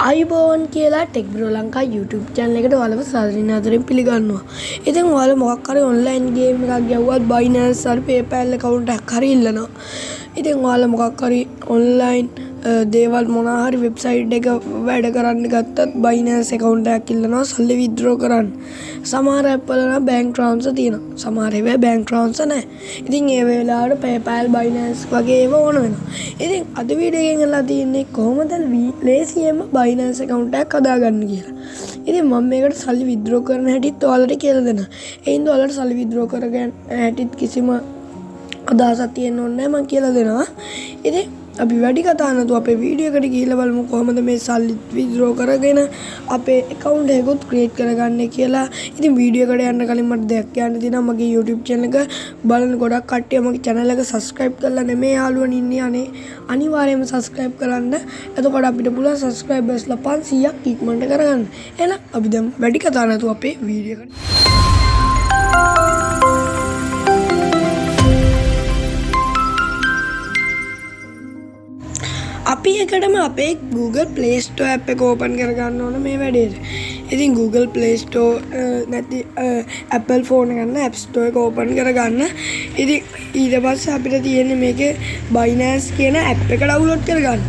අයිබෝන් කියලා tech bro Lanka YouTube channel එකට ඔයාලව සාදරයෙන් ආදරයෙන් පිළිගන්නවා. ඉතින් ඔයාලා මොකක් හරි online game එකක් ගැව්වත් Binance හරි PayPal account එකක් හරි ඉල්ලනවා. ඉතින් ඔයාලා මොකක් හරි online දේවල් මොනවා හරි website එක වැඩ කරන්න ගත්තත් Binance account එකක් ඉල්ලනවා සල්ලි withdraw කරන්න. සමහර app වල නම් bank transfer තියෙනවා. සමහර ඒවා bank transfer නැහැ. ඉතින් ඒ වෙලාවට PayPal Binance වගේ ඒවා ඕන වෙනවා. ඉතින් අද වීඩියෝ එකෙන් අහලා තියෙන්නේ කොහොමද ලේසියෙන්ම Binance account එකක් හදාගන්න කියලා. ඉතින් මම මේකට සල්ලි withdraw කරන හැටිත් ඔයාලට කියලා දෙනවා. ඒ හින්දා ඔයාලට සල්ලි withdraw කරගන්න හැටිත් කිසිම අදහසක් තියෙන්න ඕනේ නැහැ මම කියලා දෙනවා. ඉතින් අපි වැඩි කතා නැතුව අපේ වීඩියෝ එකට ගිහිල්ලා බලමු කොහොමද මේ සල්ලි withdraw කරගෙන අපේ account එකකුත් create කරගන්නේ කියලා. ඉතින් වීඩියෝ එකට යන්න කලින් මට දෙයක් කියන්න තියෙනවා. මගේ YouTube channel එක බලන ගොඩක් කට්ටිය මගේ channel එක subscribe කරලා නෙමෙයි යාළුවනේ ඉන්නේ. අනිවාර්යයෙන්ම subscribe කරන්න. එතකොට අපිට පුළුවන් subscribersලා 500ක් ඉක්මනට කරගන්න. එහෙනම් අපි දැන් වැඩි කතා නැතුව අපේ වීඩියෝ එකට අපි එකටම අපේ Google Play Store app එක open කරගන්න ඕන මේ වැඩේට. ඉතින් Google Play Store නැති Apple phone එක ගන්න App Store එක open කරගන්න. ඉතින් ඊට පස්සේ අපිට තියෙන්නේ මේකේ Binance කියන app එක download කරගන්න.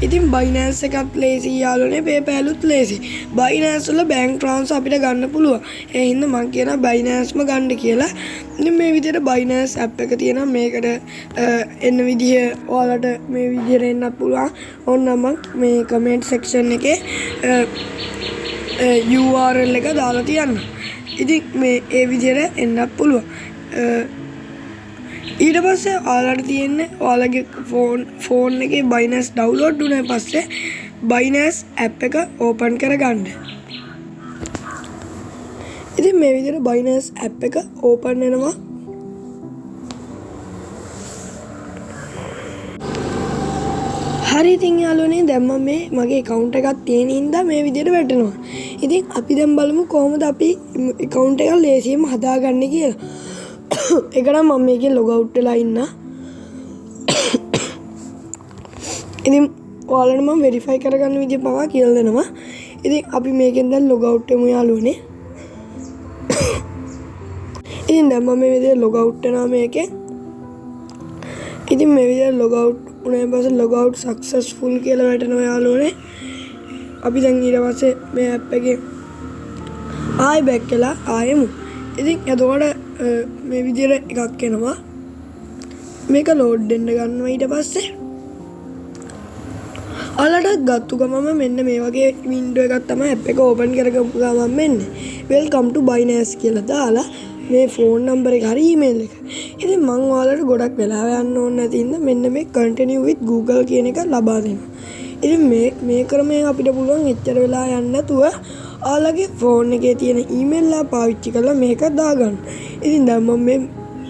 ඉතින් Binance එකත් ලේසි යාළුවනේ PayPal උත් ලේසි. Binance වල bank transfer අපිට ගන්න පුළුවන්. ඒ හින්දා මම කියනවා Binanceම ගන්න කියලා. ඉතින් මේ විදිහට Binance app එක තියෙනවා. මේකට එන්න විදිහ ඔයාලට මේ විදිහට එන්නත් පුළුවන්. ඕනනම් මේ comment section එකේ URL එක දාලා තියන්න. ඉතින් මේ ඒ විදිහට එන්නත් පුළුවන්. ඊට පස්සේ ඔයාලට තියෙන්නේ ඔයාලගේ ෆෝන් එකේ Binance download වුණාට පස්සේ Binance app එක open කරගන්න. ඉතින් මේ විදිහට Binance app එක open වෙනවා. හරි ඉතින් යාළුවනේ දැන් මම මගේ account එකක් තියෙන හින්දා මේ විදිහට වැටෙනවා. ඉතින් අපි දැන් බලමු කොහොමද අපි account එක ලේසියෙන්ම හදාගන්නේ කියලා. ඒක නම් මම මේකෙන් log out වෙලා ඉන්න. ඉතින් ඔයාලට මම verify කරගන්න විදිය පවා කියලා දෙනවා. ඉතින් අපි මේකෙන් දැන් log out වෙමු යාළුවනේ. ඉතින් දැන් මම මේ විදියට log out වෙනවා මේකෙන්. ඉතින් මේ විදියට log out උනාන් පස්සේ log out successful කියලා වැටෙනවා යාළුවනේ. අපි දැන් ඊට පස්සේ මේ app එකේ ආයෙ back වෙලා ආයෙමු. ඉතින් එතකොට මේ විදියට එකක් එනවා. මේක load දෙන්න ගන්නවා ඊට පස්සේ ඔයාලට ගත්තු ගමම මෙන්න මේ වගේ window එකක් තමයි app එක open කරගමු ගමන් මෙන්නේ welcome to Binance කියලා දාලා මේ phone number එක හරි email එක. ඉතින් මම ඔයාලට ගොඩක් වෙලාව යන්න ඕනේ නැති ඉඳ මෙන්න මේ continue with Google කියන එක ලබා දෙනවා. ඉතින් මේ ක්‍රමයෙන් අපිට පුළුවන් එච්චර වෙලා යන්න නැතුව ඔයාලගේ ෆෝන් එකේ තියෙන ඊමේල් එක පාවිච්චි කරලා මේක දාගන්න. ඉතින් දැන් මම මේ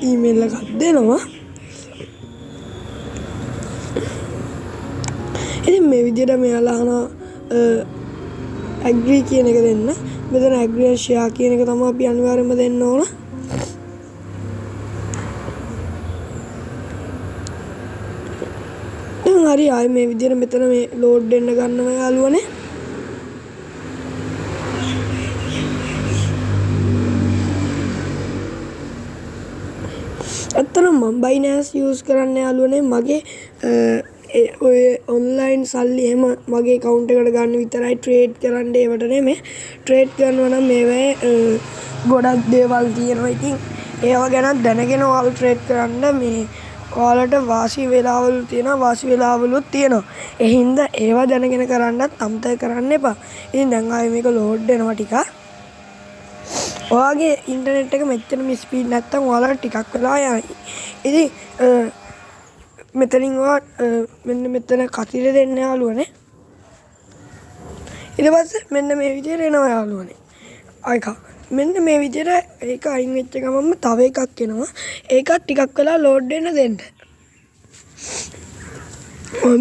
ඊමේල් එකක් දෙනවා. ඉතින් මේ විදිහට මෙයාලා අහන agree කියන එක දෙන්න. මෙතන agree and share කියන එක තමයි අපි අනිවාර්යයෙන්ම දෙන්න ඕන. දැන් හරි ආයේ මේ විදිහට මෙතන මේ load දෙන්න ගන්නවා යාළුවනේ. ඇත්තටම මම Binance use කරන්න යාළුවනේ මගේ ඔය online සල්ලි එහෙම මගේ account එකට ගන්න විතරයි trade කරන්න ඒවට නෙමෙයි. trade කරනවා නම් මේවේ ගොඩක් දේවල් තියෙනවා. ඉතින් ඒවා ගැන දැනගෙන ඔයාලා trade කරන්න මේ ඔයාලට වාසි වෙලාවලු තියෙනවා වාසි වෙලාවලුත් තියෙනවා. ඒ හින්දා ඒවා දැනගෙන කරන්නත් අමතක කරන්න එපා. ඉතින් දැන් ආයේ මේක load වෙනවා ටිකක්. ඔයාගේ ඉන්ටර්නෙට් එක මෙච්චරම ස්පීඩ් නැත්තම් ඔයාලට ටිකක් වෙලා යයි. ඉතින් මෙතනින් ඔයා මෙන්න මෙතන කතිර දෙන්න යාළුවනේ. ඊට පස්සේ මෙන්න මේ විදිහට එනවා යාළුවනේ. ආයික මෙන්න මේ විදිහට ඒක අයින් වෙච්ච ගමන්ම තව එකක් එනවා. ඒකත් ටිකක් වෙලා load වෙන්න දෙන්න.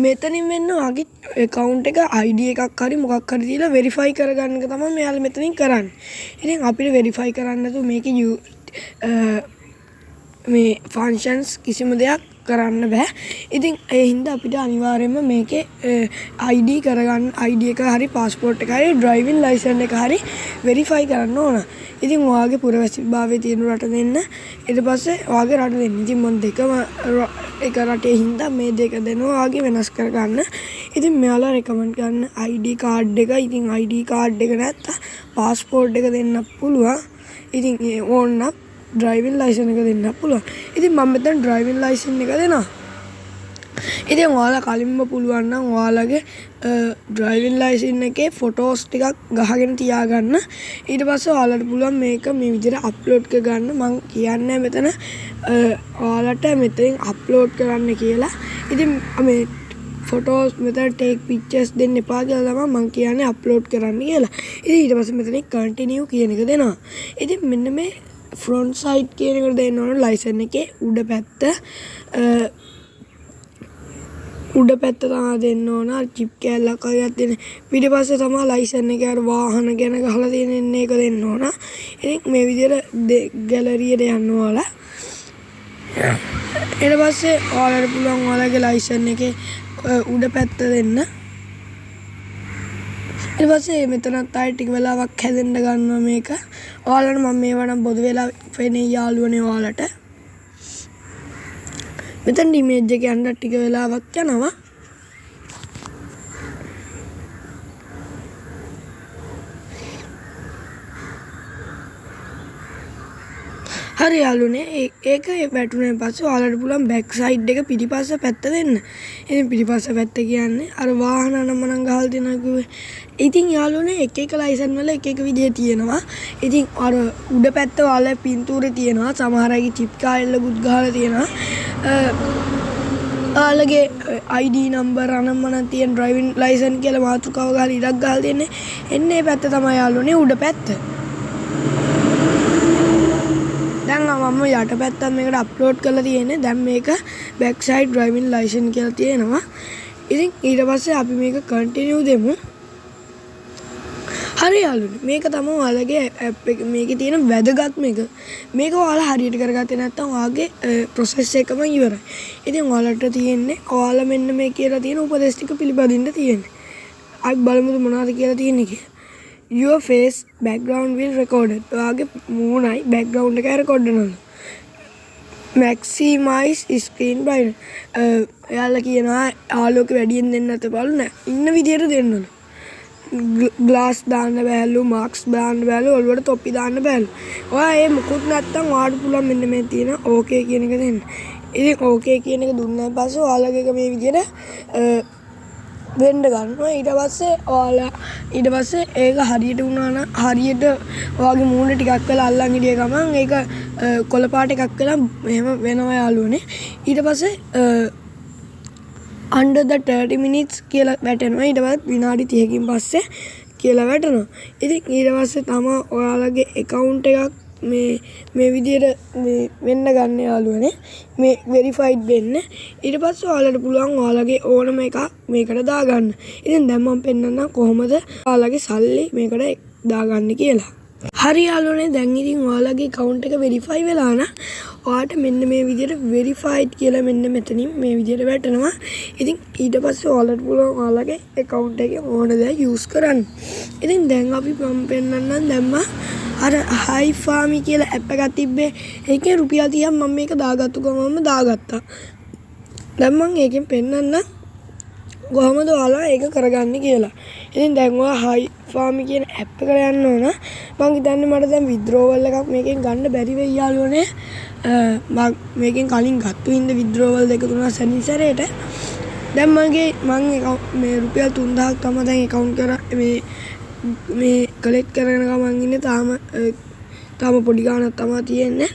මෙතනින් මෙන්න ඔයාගේ account එක ID එකක් හරි මොකක් හරි දීලා verify කරගන්න එක තමයි මෙයාලා මෙතනින් කරන්නේ. ඉතින් අපිට verify කරන්න නැතුව මේකේ මේ functions කිසිම දෙයක් කරන්න බෑ. ඉතින් ඒ හින්දා අපිට අනිවාර්යයෙන්ම මේකේ ID කරගන්න ID එක හරි passport එක හරි driving license එක හරි verify කරන්න ඕන. ඉතින් ඔයාගේ පුරවැසිභාවය තියෙන රට දෙන්න. ඊට පස්සේ ඔයාගේ රට දෙන්න. ඉතින් මම දෙකම එක රටේ හින්දා මේ දෙක දෙනවා ඔයාගේ වෙනස් කරගන්න. ඉතින් මෙයාලා recommend කරන ID card එක ඉතින් ID card එක නැත්නම් passport එක දෙන්න පුළුවන්. ඉතින් ඕන නම් driving license එක දෙන්න පුළුවන්. ඉතින් මම මෙතන driving license එක දෙනවා. ඉතින් ඔයාලා කලින්ම පුළුවන් නම් ඔයාලගේ driving license එකේ photos ටිකක් ගහගෙන තියාගන්න. ඊට පස්සේ ඔයාලට පුළුවන් මේක මේ විදිහට upload කරගන්න. මම කියන්නේ මෙතන ඔයාලට මෙතෙන් upload කරන්න කියලා. ඉතින් මේ photos මෙතන take pictures දෙන්න එපා කියලා තමයි මම කියන්නේ upload කරන්න කියලා. ඉතින් ඊට පස්සේ මෙතන continue කියන එක දෙනවා. ඉතින් මෙන්න මේ front side කියන එකට දෙන්න ඕන license එකේ උඩ පැත්ත තමයි දෙන්න ඕන. chip කැල්ලක් වගේක් දෙන්න. පිටිපස්සේ තමයි license එකේ අර වාහන ගැන ගහලා තියෙන එක දෙන්න ඕන. ඉතින් මේ විදිහට gallery එකට යන්න ඕලා. ඊට පස්සේ ඔයාලට පුළුවන් ඔයාලගේ license එකේ උඩ පැත්ත දෙන්න. ඊට පස්සේ මෙතනත් ආයෙ ටික වෙලාවක් හැදෙන්න ගන්නවා මේක. ඔයාලට මම මේවා නම් පොදු වෙලා ෆෙනේ යාළුවනේ ඔයාලට. මෙතන ඉමේජ් එක යන්න ටික වෙලාවක් යනවා. හරි යාළුවනේ ඒක වැටුණාන් පස්සේ ඔයාලට පුළුවන් බෑක් සයිඩ් එක පිටිපස්ස පැත්ත දෙන්න. ඉතින් පිටිපස්ස පැත්ත කියන්නේ අර වාහන නමනම් ගහලා දෙනවා කිව්වේ. ඉතින් යාළුවනේ එක එක ලයිසන් වල එක එක විදිහ තියෙනවා. ඉතින් අර උඩ පැත්ත වල පින්තූරේ තියෙනවා. සමහර අයගේ චිප් කායල්ලකුත් ගහලා තියෙනවා. ඔයාලගේ ID number අනම්මනම් තියෙන driving license කියලා මාතෘකාව ගහලා ඉඩක් ගහලා දෙන්නේ. එන්නේ මේ පැත්ත තමයි යාළුවනේ උඩ පැත්ත. දැන් මම යට පැත්තත් මේකට අප්ලෝඩ් කරලා තියෙන්නේ. දැන් මේක back side driving license කියලා තියෙනවා. ඉතින් ඊට පස්සේ අපි මේක continue දෙමු. හරි යාළුවනේ මේක තමයි ඔයාලගේ app එක. මේකේ තියෙන වැදගත්ම එක. මේක ඔයාලා හරියට කරගත්තේ නැත්නම් ඔයාගේ process එකම ඉවරයි. ඉතින් ඔයාලට තියෙන්නේ ඔයාලා මෙන්න මේ කියලා තියෙන උපදේශ ටික පිළිපදින්න තියෙන්නේ. අපි බලමුද මොනවද කියලා තියෙන්නේ කියලා. Your face background will recorded. ඔයාගේ මූණයි background එක record වෙනවා. Maximize screen brightness. එයාලා කියනවා ආලෝකය වැඩියෙන් දෙන්න නැත බලන්න. ඉන්න විදියට දෙන්න ඕන. glass දාන්න බෑලු, marks දාන්න බෑලු, ඔළුවට තොප්පි දාන්න බෑලු. ඔයා ඒ මොකුත් නැත්තම් ඔයාට පුළුවන් මෙන්න මේ තියෙන okay කියන එක දෙන්න. ඉතින් okay කියන එක දුන්නාන් පස්සේ ඔයාලගේ මේ විදියට වෙන්න ගන්නවා. ඊට පස්සේ ඒක හරියට වුණා නම් හරියට ඔයාගේ මූණ ටිකක් වෙලා අල්ලන් හිටිය ගමන් ඒක කොළ පාට එකක් වෙලා එහෙම වෙනවා යාළුවනේ. ඊට පස්සේ under the 30 minutes කියලා වැටෙනවා. ඊට පස්සේ විනාඩි 30කින් පස්සේ කියලා වැටෙනවා. ඉතින් ඊට පස්සේ තමයි ඔයාලගේ account එකක් මේ විදියට මේ වෙන්න ගන්න යාළුවනේ. මේ verified වෙන්න. ඊට පස්සේ ඔයාලට පුළුවන් ඔයාලගේ ඕනම එකක් මේකට දාගන්න. ඉතින් දැන් මම පෙන්නන්නම් කොහොමද ඔයාලගේ සල්ලි මේකට දාගන්නේ කියලා. හරි යාළුවනේ දැන් ඉතින් ඔයාලගේ account එක verify වෙලා නම් ඔයාට මෙන්න මේ විදියට verified කියලා මෙන්න මෙතනින් මේ විදියට වැටෙනවා. ඉතින් ඊට පස්සේ ඔයාලට පුළුවන් ඔයාලගේ account එකේ ඕන දේ use කරන්න. ඉතින් දැන් අපි මම පෙන්නන්නම් දැම්මා අර hi farmy කියලා app එකක් තිබ්බේ. ඒකේ රුපියල් 30ක් මම මේක දාගත්තු ගමන්ම දාගත්තා. දැන් මම ඒකෙන් පෙන්නන්න කොහොමද ඔයාලා ඒක කරගන්නේ කියලා. ඉතින් දැන් ඔයා hi farmy කියන app එකට යන්න ඕන. මම හිතන්නේ මට දැන් withdrawal එකක් මේකෙන් ගන්න බැරි වෙයි යාළුවනේ. මම මේකෙන් කලින් ගත්තු හින්දා withdrawal දෙක තුනක් සැනිසරේට. දැන් මගේ මේ රුපියල් 3000ක් තමයි දැන් account කරා මේ කලෙක්ට් කරගෙන ගමන් ඉන්නේ. තාම පොඩි ගාණක් තමයි තියෙන්නේ.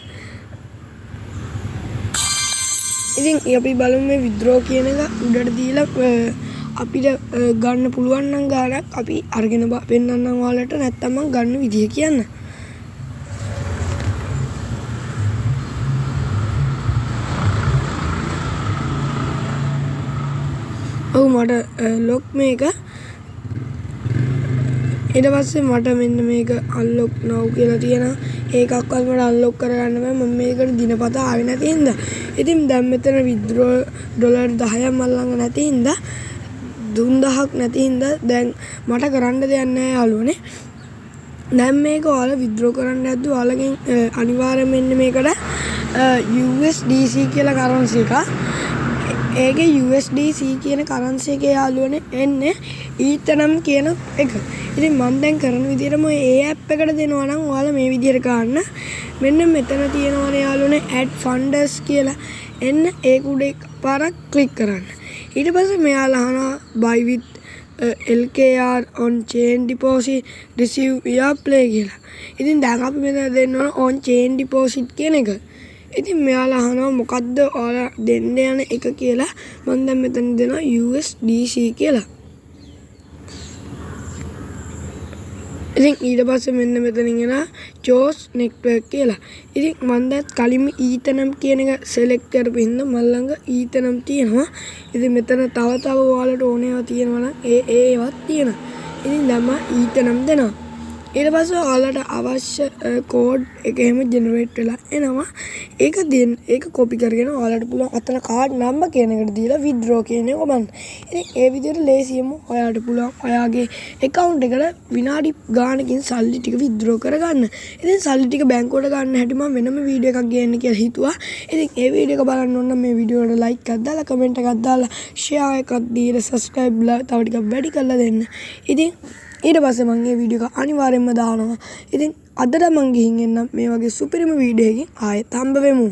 ඉතින් අපි බලමු මේ withdraw කියන එක උඩට දීලා අපිට ගන්න පුළුවන් නම් ගාණක් අපි අරගෙන පෙන්නන්නම් ඔයාලට. නැත්තම් මම ගන්න විදිය කියන්න. ඔව් මට ලොක් මේක ඊට පස්සේ මට මෙන්න මේක අන්ලොක් now කියලා තියෙනවා. ඒකක්වත් මට අන්ලොක් කරගන්න බෑ. මම මේකට දිනපතා ආවේ නැති හින්දා. ඉතින් දැන් මෙතන withdraw ඩොලර් 10ක් මල් ළඟ නැති හින්දා 3000ක් නැති හින්දා දැන් මට කරන්න දෙයක් නැහැ යාළුවනේ. දැන් මේක ඔයාලා withdraw කරන්න යද්දි ඔයාලගෙන් අනිවාර්යයෙන් මෙන්න මේකට USDC කියලා කරන්සි එකක්. ඒකේ USDC කියන කරන්සි එකේ යාළුවනේ එන්නේ ඊතනම් කියන එක. ඉතින් මම දැන් කරන විදිහටම ඒ ඇප් එකට දෙනවා නම් ඔයාලා මේ විදිහට ගන්න. මෙන්න මෙතන තියෙනවානේ යාළුවනේ add funders කියලා. එන්න ඒක උඩ එකපාරක් ක්ලික් කරන්න. ඊට පස්සේ මෙයාලා අහනවා buy with LKR on chain deposit receive via play කියලා. ඉතින් දැන් අපි මෙතන දෙන්න ඕන on chain deposit කියන එක. ඉතින් මෙයාලා අහනවා මොකද්ද ඔයාලා දෙන්න යන එක කියලා. මම දැන් මෙතන දෙනවා USDC කියලා. ඉතින් ඊට පස්සේ මෙන්න මෙතනින් එනවා choose network කියලා. ඉතින් මම දැන් කලින්ම ඊතනම් කියන එක select කරපු හින්දා මම ළඟ ඊතනම් තියෙනවා. ඉතින් මෙතන තව ඔයාලට ඕනේවා තියෙනවා නම් ඒවත් තියෙනවා. ඉතින් දැන් මම ඊතනම් දෙනවා. ඊට පස්සේ ඔයාලට අවශ්‍ය කෝඩ් එක එහෙම ජෙනරේට් වෙලා එනවා. ඒක කොපි කරගෙන ඔයාලට පුළුවන් අතන කාඩ් නම්බර් කියන එකට දීලා withdraw කියන එක බලන්න. ඉතින් ඒ විදිහට ලේසියෙන්ම ඔයාලට පුළුවන් ඔයාගේ account එකට විනාඩි ගානකින් සල්ලි ටික withdraw කරගන්න. ඉතින් සල්ලි ටික බැංකුවට ගන්න හැටි මම වෙනම වීඩියෝ එකක් ගේන්න කියලා හිතුවා. ඉතින් ඒ වීඩියෝ එක බලන්න ඕන නම් මේ වීඩියෝ එකට like එකක් දාලා comment එකක් දාලා share එකක් දීලා subscribe තව ටිකක් වැඩි කරලා දෙන්න. ඉතින් ඊට පස්සේ මම මේ වීඩියෝ එක අනිවාර්යයෙන්ම දානවා. ඉතින් අදට මම ගිහින් එන්නම් මේ වගේ සුපිරිම වීඩියෝ එකකින් ආයෙත් හම්බ වෙමු.